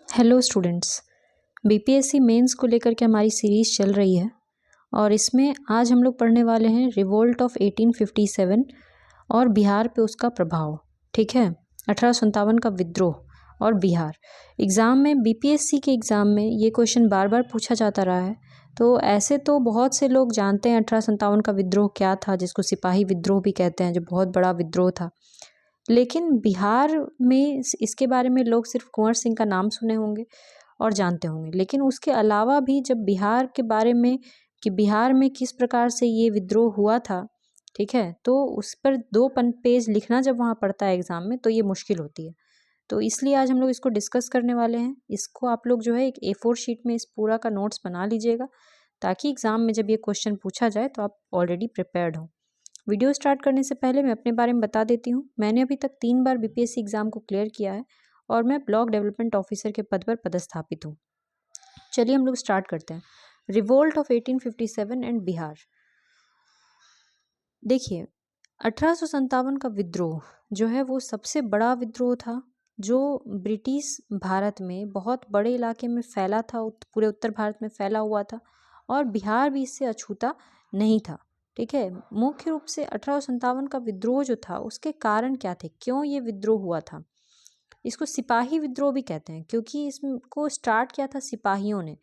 Hello students. BPSC mains को लेकर के हमारी सीरीज़ चल रही है और इसमें आज हम लोग पढ़ने वाले हैं रिवोल्ट ऑफ 1857 और बिहार पे उसका प्रभाव। ठीक है, 1857 का विद्रोह और बिहार। एग्ज़ाम में बीपीएससी के एग्ज़ाम में ये क्वेश्चन बार बार पूछा जाता रहा है। तो ऐसे तो बहुत से लोग जानते हैं 1857 का विद्रोह क्या था, जिसको सिपाही विद्रोह भी कहते हैं, जो बहुत बड़ा विद्रोह था। लेकिन बिहार में इसके बारे में लोग सिर्फ कुंवर सिंह का नाम सुने होंगे और जानते होंगे, लेकिन उसके अलावा भी जब बिहार के बारे में कि बिहार में किस प्रकार से ये विद्रोह हुआ था, ठीक है, तो उस पर 2 पेज लिखना जब वहाँ पड़ता है एग्ज़ाम में तो ये मुश्किल होती है। तो इसलिए आज हम लोग इसको डिस्कस करने वाले हैं। इसको आप लोग जो है एक A4 शीट में इस पूरा का नोट्स बना लीजिएगा, ताकि एग्ज़ाम में जब ये क्वेश्चन पूछा जाए तो आप ऑलरेडी प्रिपेयर्ड हो। वीडियो स्टार्ट करने से पहले मैं अपने बारे में बता देती हूँ। मैंने अभी तक 3 बार बीपीएससी एग्ज़ाम को क्लियर किया है और मैं ब्लॉक डेवलपमेंट ऑफिसर के पद पर पदस्थापित हूँ। चलिए हम लोग स्टार्ट करते हैं। Revolt of 1857 and Bihar. देखिए, 1857 का विद्रोह जो है वो सबसे बड़ा विद्रोह था, जो ब्रिटिश भारत में बहुत बड़े इलाके में फैला था, पूरे उत्तर भारत में फैला हुआ था और बिहार भी इससे अछूता नहीं था। ठीक है, मुख्य रूप से 1857 का विद्रोह जो था उसके कारण क्या थे, क्यों ये विद्रोह हुआ था। इसको सिपाही विद्रोह भी कहते हैं, क्योंकि इसको स्टार्ट किया था सिपाहियों ने,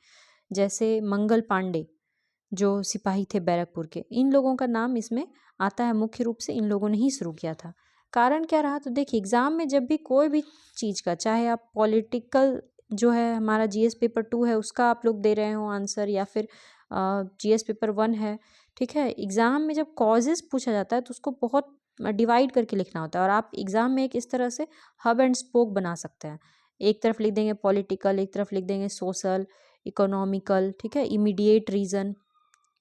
जैसे मंगल पांडे जो सिपाही थे बैरकपुर के, इन लोगों का नाम इसमें आता है। मुख्य रूप से इन लोगों ने ही शुरू किया था। कारण क्या रहा, तो देखिए एग्जाम में जब भी कोई भी चीज़ का, चाहे आप पॉलिटिकल जो है हमारा जीएस पेपर 2 है उसका आप लोग दे रहे हो आंसर, या फिर जीएस पेपर 1 है, ठीक है, एग्जाम में जब कॉजेज पूछा जाता है तो उसको बहुत डिवाइड करके लिखना होता है और आप एग्जाम में एक इस तरह से हब एंड स्पोक बना सकते हैं। एक तरफ लिख देंगे पॉलिटिकल, एक तरफ लिख देंगे सोशल, इकोनॉमिकल, ठीक है, इमीडिएट रीजन,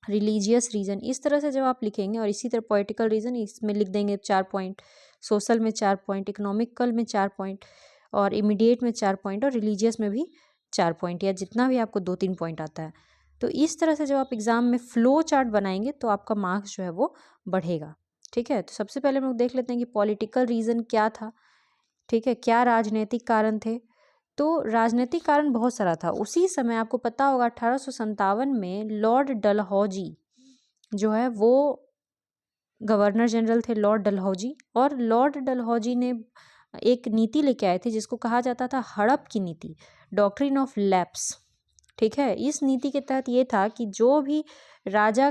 रिलीजियस रीजन, इस तरह से जब आप लिखेंगे, और इसी तरह पॉलिटिकल रीजन इसमें लिख देंगे 4 पॉइंट, सोशल में 4 पॉइंट, इकोनॉमिकल में 4 पॉइंट, और इमीडिएट में 4 पॉइंट, और रिलीजियस में भी 4 पॉइंट, या जितना भी आपको 2-3 पॉइंट आता है। तो इस तरह से जब आप एग्जाम में फ्लो चार्ट बनाएंगे तो आपका मार्क्स जो है वो बढ़ेगा। ठीक है, तो सबसे पहले हम लोग देख लेते हैं कि पॉलिटिकल रीजन क्या था। ठीक है, क्या राजनीतिक कारण थे। तो राजनीतिक कारण बहुत सारा था। उसी समय आपको पता होगा 1857 में लॉर्ड डलहौजी जो है वो गवर्नर जनरल थे, लॉर्ड डलहौजी। और लॉर्ड डलहौजी ने एक नीति लेके आए थे जिसको कहा जाता था हड़प की नीति, डॉक्ट्रिन ऑफ लैप्स। ठीक है, इस नीति के तहत ये था कि जो भी राजा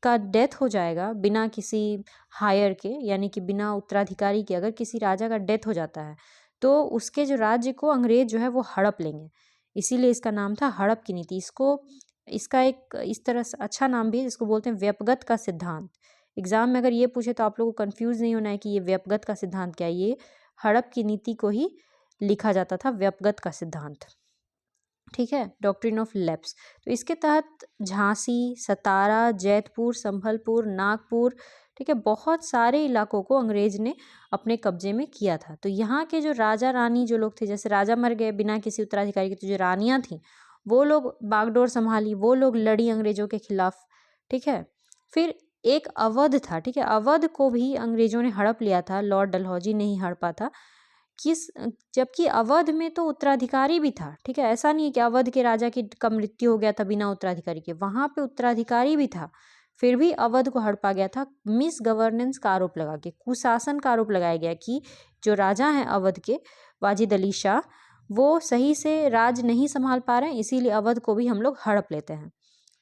का डेथ हो जाएगा बिना किसी हायर के, यानी कि बिना उत्तराधिकारी के, अगर किसी राजा का डेथ हो जाता है तो उसके जो राज्य को अंग्रेज जो है वो हड़प लेंगे। इसीलिए इसका नाम था हड़प की नीति। इसका एक इस तरह से अच्छा नाम भी है जिसको बोलते हैं व्यपगत का सिद्धांत। एग्जाम में अगर ये पूछे तो आप लोगों को कंफ्यूज नहीं होना है कि ये व्यपगत का सिद्धांत क्या है। ये हड़प की नीति को ही लिखा जाता था, व्यपगत का सिद्धांत। ठीक है, डॉक्ट्रिन ऑफ लैप्स। तो इसके तहत झांसी, सतारा, जैतपुर, संभलपुर, नागपुर, ठीक है, बहुत सारे इलाकों को अंग्रेज ने अपने कब्जे में किया था। तो यहाँ के जो राजा रानी जो लोग थे, जैसे राजा मर गए बिना किसी उत्तराधिकारी के, तो जो रानियाँ थीं वो लोग बागडोर संभाली, वो लोग लड़ी अंग्रेजों के खिलाफ। ठीक है, फिर एक अवध था। ठीक है, अवध को भी अंग्रेजों ने हड़प लिया था, लॉर्ड डलहौजी ने ही हड़पा था। जबकि अवध में तो उत्तराधिकारी भी था। ठीक है, ऐसा नहीं है कि अवध के राजा की का मृत्यु हो गया था बिना उत्तराधिकारी के, वहां पे उत्तराधिकारी भी था, फिर भी अवध को हड़पा गया था मिस गवर्नेंस का आरोप लगा के, कुशासन का आरोप लगाया गया कि जो राजा हैं अवध के, वाजिद अली शाह, वो सही से राज नहीं संभाल पा रहे हैं, इसीलिए अवध को भी हम लोग हड़प लेते हैं।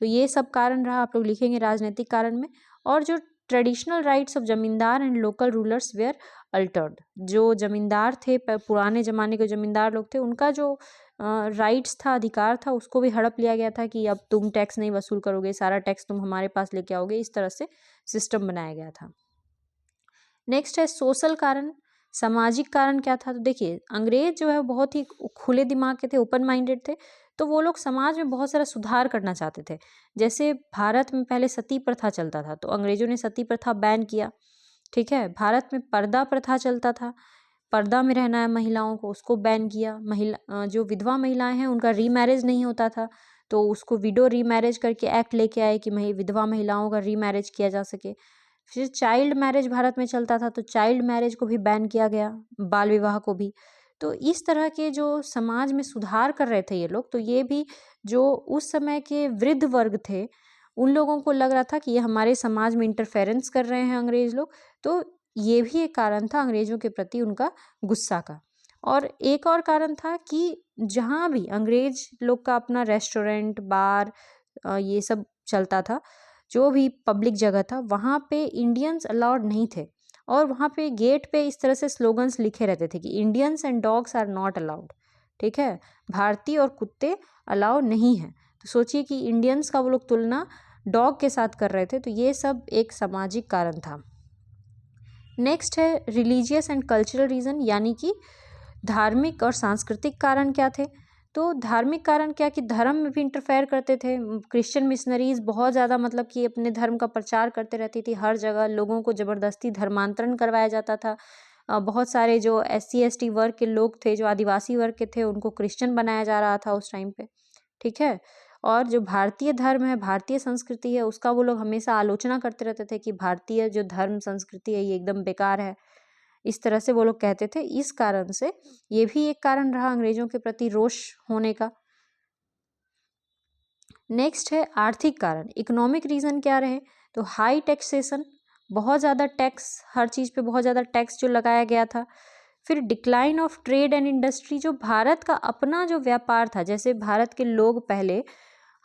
तो ये सब कारण रहा, आप लोग लिखेंगे राजनीतिक कारण में। और जो traditional rights of zamindar and local rulers were altered, जो जमींदार थे, पुराने ज़माने के जमींदार लोग थे, उनका जो राइट्स था, अधिकार था, उसको भी हड़प लिया गया था कि अब तुम टैक्स नहीं वसूल करोगे, सारा टैक्स तुम हमारे पास लेके आओगे। इस तरह से सिस्टम बनाया गया था। नेक्स्ट है सोशल कारण, सामाजिक कारण क्या था। तो देखिए अंग्रेज जो है बहुत ही खुले दिमाग के थे, ओपन माइंडेड थे, तो वो लोग समाज में बहुत सारा सुधार करना चाहते थे। जैसे भारत में पहले सती प्रथा चलता था, तो अंग्रेजों ने सती प्रथा बैन किया। ठीक है, भारत में पर्दा प्रथा चलता था, पर्दा में रहना है महिलाओं को, उसको बैन किया। जो विधवा महिलाएं हैं उनका रीमैरिज नहीं होता था, तो उसको विडो रीमैरिज करके एक्ट लेके आए कि विधवा महिलाओं का रीमैरिज किया जा सके। फिर चाइल्ड मैरिज भारत में चलता था, तो चाइल्ड मैरिज को भी बैन किया गया, बाल विवाह को भी। तो इस तरह के जो समाज में सुधार कर रहे थे ये लोग, तो ये भी जो उस समय के वृद्ध वर्ग थे, उन लोगों को लग रहा था कि ये हमारे समाज में इंटरफेरेंस कर रहे हैं अंग्रेज लोग। तो ये भी एक कारण था अंग्रेजों के प्रति उनका गुस्सा का। और एक और कारण था कि जहाँ भी अंग्रेज लोग का अपना रेस्टोरेंट, बार, ये सब चलता था, जो भी पब्लिक जगह था, वहाँ पे इंडियंस अलाउड नहीं थे। और वहाँ पे गेट पे इस तरह से स्लोगन्स लिखे रहते थे कि Indians and dogs are not allowed. ठीक है, भारतीय और कुत्ते अलाउ नहीं हैं। तो सोचिए कि इंडियंस का वो लोग तुलना डॉग के साथ कर रहे थे। तो ये सब एक सामाजिक कारण था। नेक्स्ट है रिलीजियस एंड कल्चरल रीज़न, यानी कि धार्मिक और सांस्कृतिक कारण क्या थे। तो धार्मिक कारण क्या कि धर्म में भी इंटरफेयर करते थे। क्रिश्चियन मिशनरीज बहुत ज़्यादा मतलब कि अपने धर्म का प्रचार करते रहती थी। हर जगह लोगों को ज़बरदस्ती धर्मांतरण करवाया जाता था। बहुत सारे जो SC ST वर्ग के लोग थे, जो आदिवासी वर्ग के थे, उनको क्रिश्चियन बनाया जा रहा था उस टाइम पे। ठीक है, और जो भारतीय धर्म है, भारतीय संस्कृति है, उसका वो लोग हमेशा आलोचना करते रहते थे कि भारतीय जो धर्म संस्कृति है ये एकदम बेकार है। इस तरह से वो लोग कहते थे। इस कारण से ये भी एक कारण रहा अंग्रेजों के प्रति रोष होने का। नेक्स्ट है आर्थिक कारण, इकोनॉमिक रीज़न क्या रहे। तो हाई टैक्सेशन, बहुत ज़्यादा टैक्स, हर चीज़ पे बहुत ज़्यादा टैक्स जो लगाया गया था। फिर decline of trade and industry, जो भारत का अपना जो व्यापार था, जैसे भारत के लोग पहले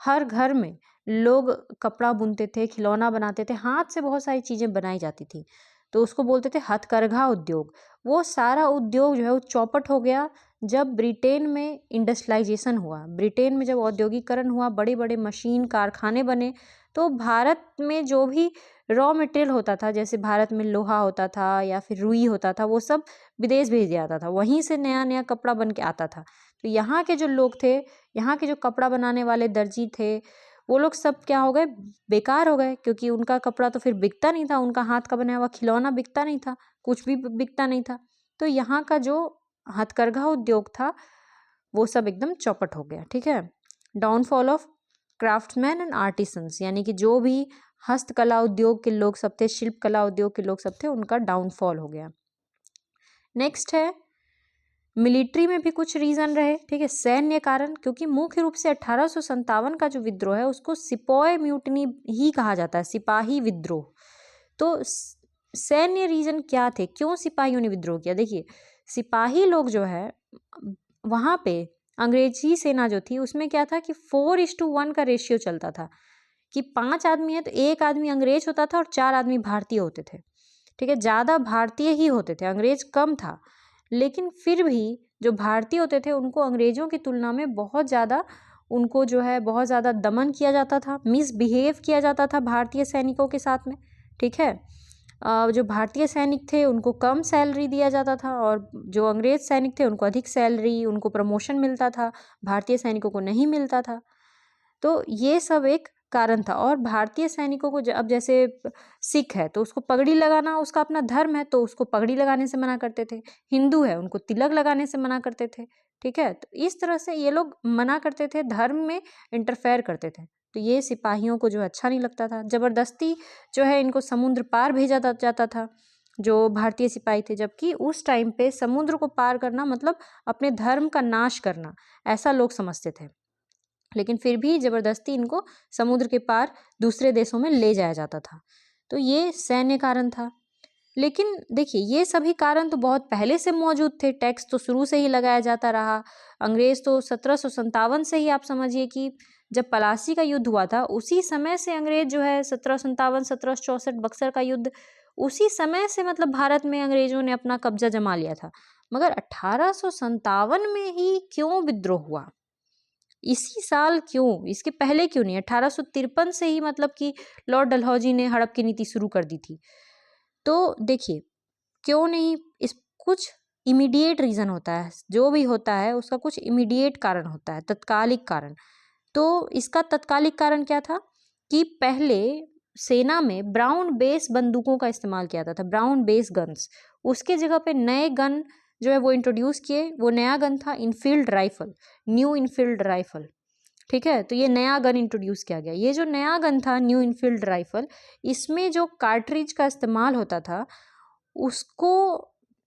हर घर में लोग कपड़ा बुनते थे, खिलौना बनाते थे, हाथ से बहुत सारी चीज़ें बनाई जाती थी, तो उसको बोलते थे हथकरघा उद्योग। वो सारा उद्योग जो है वो चौपट हो गया जब ब्रिटेन में इंडस्ट्रियलाइजेशन हुआ। ब्रिटेन में जब औद्योगिकरण हुआ, बड़े बड़े मशीन कारखाने बने, तो भारत में जो भी रॉ मटेरियल होता था, जैसे भारत में लोहा होता था या फिर रुई होता था, वो सब विदेश भेज दिया जाता था। वहीं से नया नया कपड़ा बन के आता था। तो यहाँ के जो लोग थे, यहाँ के जो कपड़ा बनाने वाले दर्जी थे, वो लोग सब क्या हो गए, बेकार हो गए, क्योंकि उनका कपड़ा तो फिर बिकता नहीं था, उनका हाथ का बनाया हुआ खिलौना बिकता नहीं था, कुछ भी बिकता नहीं था। तो यहाँ का जो हथकरघा उद्योग था वो सब एकदम चौपट हो गया। ठीक है, downfall of craftsman and artisans, यानी कि जो भी हस्तकला उद्योग के लोग सब थे, शिल्प कला उद्योग के लोग सब थे, उनका डाउनफॉल हो गया। नेक्स्ट है मिलिट्री में भी कुछ रीज़न रहे। ठीक है, सैन्य कारण, क्योंकि मुख्य रूप से 1857 का जो विद्रोह है उसको सिपॉय म्यूटनी ही कहा जाता है, सिपाही विद्रोह। तो सैन्य रीज़न क्या थे, क्यों सिपाहियों ने विद्रोह किया। देखिए, सिपाही लोग जो है वहाँ पे अंग्रेजी सेना जो थी उसमें क्या था कि 4:1 का रेशियो चलता था, कि 5 आदमी है तो 1 आदमी अंग्रेज होता था और 4 आदमी भारतीय होते थे। ठीक है, ज़्यादा भारतीय ही होते थे, अंग्रेज कम था। लेकिन फिर भी जो भारतीय होते थे उनको अंग्रेज़ों की तुलना में बहुत ज़्यादा, उनको जो है बहुत ज़्यादा दमन किया जाता था, मिसबिहेव किया जाता था भारतीय सैनिकों के साथ में। ठीक है, जो भारतीय सैनिक थे उनको कम सैलरी दिया जाता था, और जो अंग्रेज सैनिक थे उनको अधिक सैलरी, उनको प्रमोशन मिलता था, भारतीय सैनिकों को नहीं मिलता था। तो ये सब एक कारण था। और भारतीय सैनिकों को अब जैसे सिख है तो उसको पगड़ी लगाना उसका अपना धर्म है, तो उसको पगड़ी लगाने से मना करते थे। हिंदू है, उनको तिलक लगाने से मना करते थे। ठीक है, तो इस तरह से ये लोग मना करते थे, धर्म में इंटरफेयर करते थे। तो ये सिपाहियों को जो अच्छा नहीं लगता था। ज़बरदस्ती जो है इनको समुद्र पार भेजा जाता था, जो भारतीय सिपाही थे, जबकि उस टाइम पे समुद्र को पार करना मतलब अपने धर्म का नाश करना, ऐसा लोग समझते थे। लेकिन फिर भी ज़बरदस्ती इनको समुद्र के पार दूसरे देशों में ले जाया जाता था। तो ये सैन्य कारण था। लेकिन देखिए, ये सभी कारण तो बहुत पहले से मौजूद थे, टैक्स तो शुरू से ही लगाया जाता रहा। अंग्रेज़ तो 1757 से ही, आप समझिए कि जब पलासी का युद्ध हुआ था उसी समय से अंग्रेज़ जो है 1757, 1764 बक्सर का युद्ध, उसी समय से मतलब भारत में अंग्रेज़ों ने अपना कब्जा जमा लिया था। मगर 1857 में ही क्यों विद्रोह हुआ, इसी साल क्यों, इसके पहले क्यों नहीं। 1853 से ही मतलब कि लॉर्ड डलहौजी ने हड़प की नीति शुरू कर दी थी। तो देखिए, क्यों नहीं, इस कुछ इमीडिएट रीज़न होता है, जो भी होता है उसका कुछ इमीडिएट कारण होता है, तत्कालिक कारण। तो इसका तत्कालिक कारण क्या था कि पहले सेना में ब्राउन बेस बंदूकों का इस्तेमाल किया जाता था, ब्राउन बेस गन्स। उसके जगह पे नए गन जो है वो इंट्रोड्यूस किए। वो नया गन था Enfield rifle, new Enfield rifle. ठीक है, तो ये नया गन इंट्रोड्यूस किया गया। ये जो नया गन था न्यू इनफील्ड राइफल, इसमें जो कार्ट्रिज का इस्तेमाल होता था उसको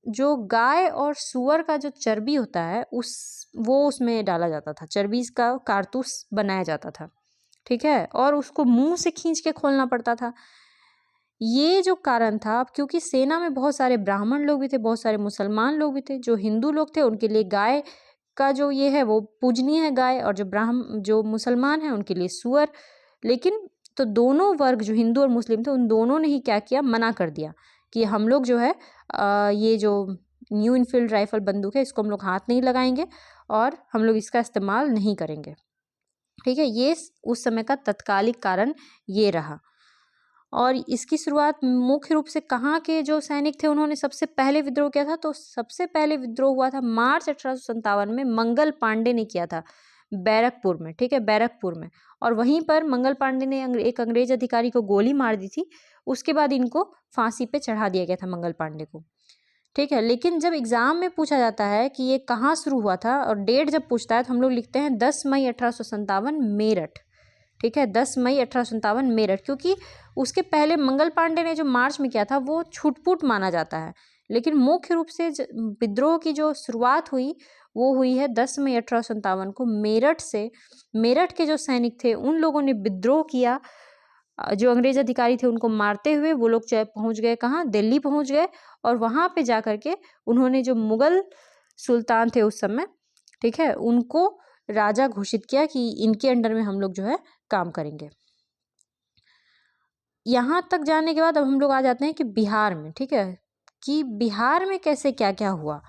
जो गाय और सूअर का जो चर्बी होता है वो उसमें डाला जाता था, चर्बी का कारतूस बनाया जाता था, ठीक है, और उसको मुंह से खींच के खोलना पड़ता था। ये जो कारण था, क्योंकि सेना में बहुत सारे ब्राह्मण लोग भी थे, बहुत सारे मुसलमान लोग भी थे, जो हिंदू लोग थे उनके लिए गाय का जो ये है वो पूजनीय है गाय, और जो मुसलमान हैं उनके लिए सूअर। लेकिन तो दोनों वर्ग जो हिंदू और मुस्लिम थे उन दोनों ने ही क्या किया, मना कर दिया कि हम लोग जो है ये जो न्यू इनफील्ड राइफल बंदूक है इसको हम लोग हाथ नहीं लगाएंगे और हम लोग इसका इस्तेमाल नहीं करेंगे, ठीक है। ये उस समय का तत्कालिक कारण ये रहा। और इसकी शुरुआत मुख्य रूप से कहाँ के जो सैनिक थे उन्होंने सबसे पहले विद्रोह किया था, तो सबसे पहले विद्रोह हुआ था मार्च 1857 में, मंगल पांडे ने किया था बैरकपुर में, ठीक है, बैरकपुर में। और वहीं पर मंगल पांडे ने एक अंग्रेज अधिकारी को गोली मार दी थी, उसके बाद इनको फांसी पे चढ़ा दिया गया था मंगल पांडे को, ठीक है। लेकिन जब एग्जाम में पूछा जाता है कि ये कहाँ शुरू हुआ था और डेट जब पूछता है तो हम लोग लिखते हैं 10 मई 1857 मेरठ, ठीक है, 10 मई 1857 मेरठ, क्योंकि उसके पहले मंगल पांडे ने जो मार्च में किया था वो छुटपुट माना जाता है। लेकिन मुख्य रूप से विद्रोह की जो शुरुआत हुई वो हुई है 10 मई 1857 को मेरठ से। मेरठ के जो सैनिक थे उन लोगों ने विद्रोह किया, जो अंग्रेज अधिकारी थे उनको मारते हुए वो लोग पहुंच गए कहाँ, दिल्ली पहुंच गए। और वहां पे जाकर के उन्होंने जो मुगल सुल्तान थे उस समय, ठीक है, उनको राजा घोषित किया कि इनके अंडर में हम लोग जो है काम करेंगे। यहाँ तक जाने के बाद अब हम लोग आ जाते हैं कि बिहार में, ठीक है, कि बिहार में कैसे क्या क्या हुआ।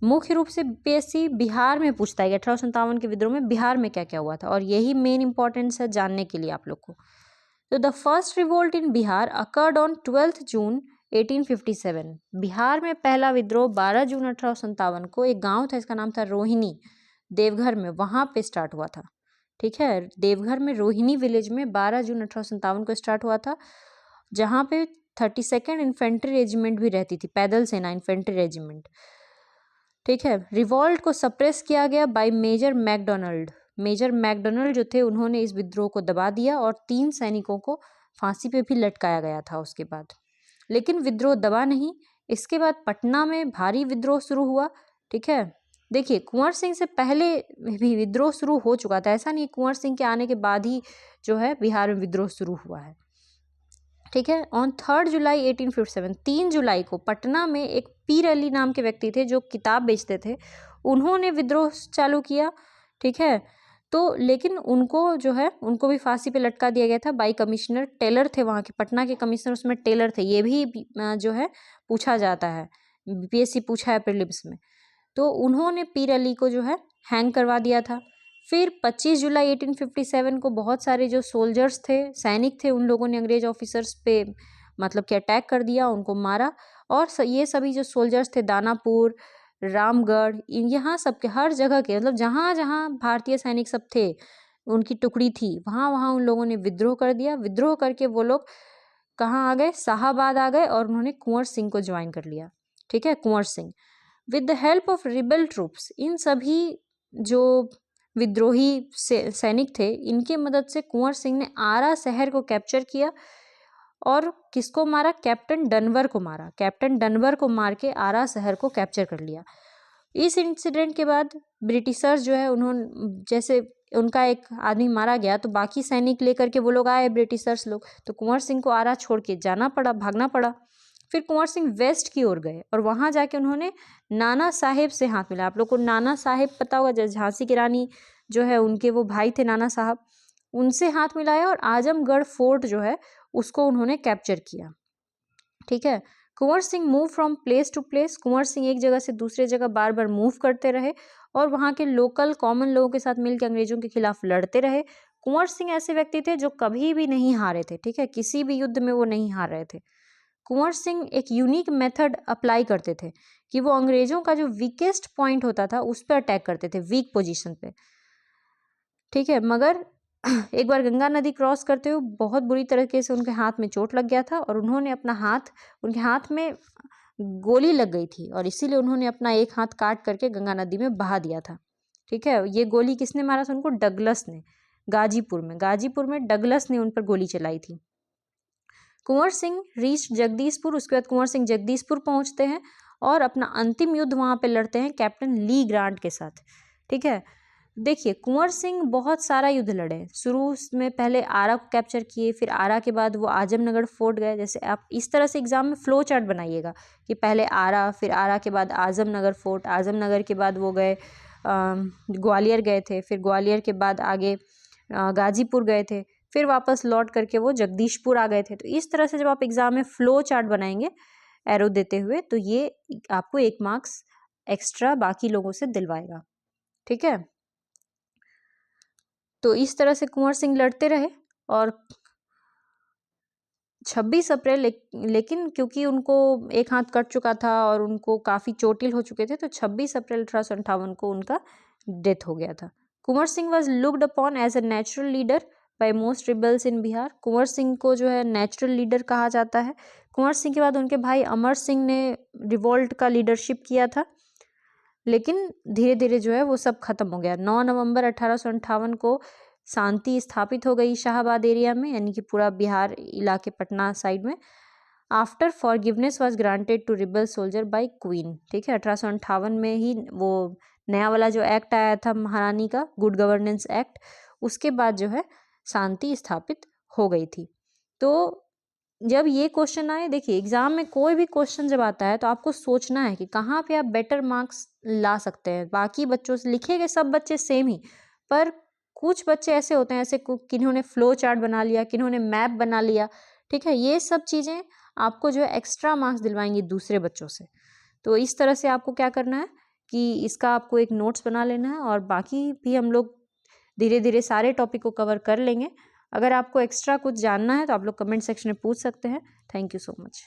मुख्य रूप से पीएससी बिहार में पूछता है कि 1857 के विद्रोह में बिहार में क्या क्या हुआ था, और यही मेन इंपॉर्टेंस है जानने के लिए आप लोग को। तो the first revolt in Bihar occurred on 12 जून 1857। बिहार में पहला विद्रोह 12 जून 1857 को एक गांव था, इसका नाम था रोहिणी, देवघर में, वहां पे स्टार्ट हुआ था, ठीक है। देवघर में रोहिणी विलेज में 12 जून 1857 को स्टार्ट हुआ था, जहां पे 32nd इन्फेंट्री रेजिमेंट भी रहती थी, पैदल सेना इन्फेंट्री रेजिमेंट, ठीक है। रिवॉल्ट को सप्रेस किया गया by major McDonald. Major McDonald जो थे उन्होंने इस विद्रोह को दबा दिया और 3 सैनिकों को फांसी पे भी लटकाया गया था उसके बाद। लेकिन विद्रोह दबा नहीं, इसके बाद पटना में भारी विद्रोह शुरू हुआ, ठीक है। देखिए, कुंवर सिंह से पहले भी विद्रोह शुरू हो चुका था, ऐसा नहीं कुंवर सिंह के आने के बाद ही जो है बिहार में विद्रोह शुरू हुआ है, ठीक है। ऑन 3 जुलाई 1857, 3 जुलाई को पटना में एक पीर अली नाम के व्यक्ति थे जो किताब बेचते थे, उन्होंने विद्रोह चालू किया, ठीक है। तो लेकिन उनको जो है उनको भी फांसी पे लटका दिया गया था बाई कमिश्नर टेलर थे, वहाँ के पटना के कमिश्नर उसमें टेलर थे। ये भी जो है पूछा जाता है, बीपीएससी पूछा है प्रीलिम्स में। तो उन्होंने पीर अली को जो है हैंग करवा दिया था। फिर 25 जुलाई 1857 को बहुत सारे जो सोल्जर्स थे, सैनिक थे, उन लोगों ने अंग्रेज ऑफिसर्स पे मतलब कि अटैक कर दिया, उनको मारा। और ये सभी जो सोल्जर्स थे दानापुर, रामगढ़, यहाँ सब के हर जगह के मतलब जहाँ जहाँ भारतीय सैनिक सब थे उनकी टुकड़ी थी, वहाँ वहाँ उन लोगों ने विद्रोह कर दिया। विद्रोह करके वो लोग कहाँ आ गए, शाहाबाद आ गए, और उन्होंने कुंवर सिंह को ज्वाइन कर लिया, ठीक है, Kunwar Singh with the help of rebel troops. इन सभी जो विद्रोही सैनिक थे इनके मदद से कुंवर सिंह ने आरा शहर को कैप्चर किया। और किसको मारा, कैप्टन डनवर को मारा, कैप्टन डनवर को मार के आरा शहर को कैप्चर कर लिया। इस इंसिडेंट के बाद ब्रिटिशर्स जो है उन्होंने, जैसे उनका एक आदमी मारा गया तो बाकी सैनिक लेकर के वो लोग आए ब्रिटिशर्स लोग, तो कुंवर सिंह को आरा छोड़ के जाना पड़ा, भागना पड़ा। फिर कुंवर सिंह वेस्ट की ओर गए और वहां जाके उन्होंने नाना साहेब से हाथ मिला। आप लोग को नाना साहेब पता होगा, झांसी की रानी जो है उनके वो भाई थे नाना साहब, उनसे हाथ मिलाया और आजमगढ़ फोर्ट जो है उसको उन्होंने कैप्चर किया, ठीक है। Kunwar Singh move from place to place. Kunwar Singh एक जगह से दूसरे जगह बार बार मूव करते रहे और वहाँ के लोकल कॉमन लोगों के साथ मिलकर अंग्रेजों के खिलाफ लड़ते रहे। कुंवर सिंह ऐसे व्यक्ति थे जो कभी भी नहीं हारे थे, ठीक है, किसी भी युद्ध में वो नहीं हार रहे थे। कुंवर सिंह एक यूनिक मेथड अप्लाई करते थे कि वो अंग्रेजों का जो वीकेस्ट पॉइंट होता था उस पर अटैक करते थे, वीक पोजीशन पे, ठीक है। मगर एक बार गंगा नदी क्रॉस करते हुए बहुत बुरी तरीके से उनके हाथ में चोट लग गया था और उन्होंने अपना हाथ, उनके हाथ में गोली लग गई थी और इसीलिए उन्होंने अपना एक हाथ काट करके गंगा नदी में बहा दिया था, ठीक है। ये गोली किसने मारा था उनको, डगलस ने, गाजीपुर में डगलस ने उन पर गोली चलाई थी। कुंवर सिंह रीच जगदीशपुर, उसके बाद कुंवर सिंह जगदीशपुर पहुंचते हैं और अपना अंतिम युद्ध वहाँ पे लड़ते हैं कैप्टन ली ग्रांट के साथ। ठीक है, देखिए कुंवर सिंह बहुत सारा युद्ध लड़े। शुरू में पहले आरा को कैप्चर किए, फिर आरा के बाद वो आजमनगर फोर्ट गए। जैसे आप इस तरह से एग्जाम में फ्लो चार्ट बनाइएगा कि पहले आरा, फिर आरा के बाद आजमनगर फोर्ट, आजमनगर के बाद वो गए ग्वालियर गए थे, फिर ग्वालियर के बाद आगे गाजीपुर गए थे, फिर वापस लौट करके वो जगदीशपुर आ गए थे। तो इस तरह से जब आप एग्जाम में फ्लो चार्ट बनाएंगे एरो देते हुए, तो ये आपको 1 मार्क्स एक्स्ट्रा बाकी लोगों से दिलवाएगा। ठीक है, तो इस तरह से कुंवर सिंह लड़ते रहे और 26 अप्रैल लेकिन क्योंकि उनको एक हाथ कट चुका था और उनको काफ़ी चोटिल हो चुके थे, तो 26 अप्रैल 1858 को उनका डेथ हो गया था। Kunwar Singh was looked upon as a natural leader by most rebels in Bihar. Kunwar Singh को जो है नेचुरल लीडर कहा जाता है। कुंवर सिंह के बाद उनके भाई अमर सिंह ने रिवोल्ट का लीडरशिप किया था, लेकिन धीरे धीरे जो है वो सब खत्म हो गया। 9 नवंबर 1858 को शांति स्थापित हो गई शाहाबाद एरिया में, यानी कि पूरा बिहार इलाके पटना साइड में। After forgiveness was granted to rebel soldier by queen. ठीक है, 1858 में ही वो नया वाला जो एक्ट आया था महारानी का, गुड गवर्नेंस एक्ट, उसके बाद जो है शांति स्थापित हो गई थी। तो जब ये क्वेश्चन आए, देखिए एग्जाम में कोई भी क्वेश्चन जब आता है तो आपको सोचना है कि कहाँ पे आप बेटर मार्क्स ला सकते हैं। बाकी बच्चों से लिखे गए सब बच्चे सेम ही, पर कुछ बच्चे ऐसे होते हैं, ऐसे किन्होंने फ्लो चार्ट बना लिया, किन्होंने मैप बना लिया। ठीक है, ये सब चीज़ें आपको जो है एक्स्ट्रा मार्क्स दिलवाएंगी दूसरे बच्चों से। तो इस तरह से आपको क्या करना है कि इसका आपको एक नोट्स बना लेना है और बाकी भी हम लोग धीरे धीरे सारे टॉपिक को कवर कर लेंगे। अगर आपको एक्स्ट्रा कुछ जानना है तो आप लोग कमेंट सेक्शन में पूछ सकते हैं। Thank you so much.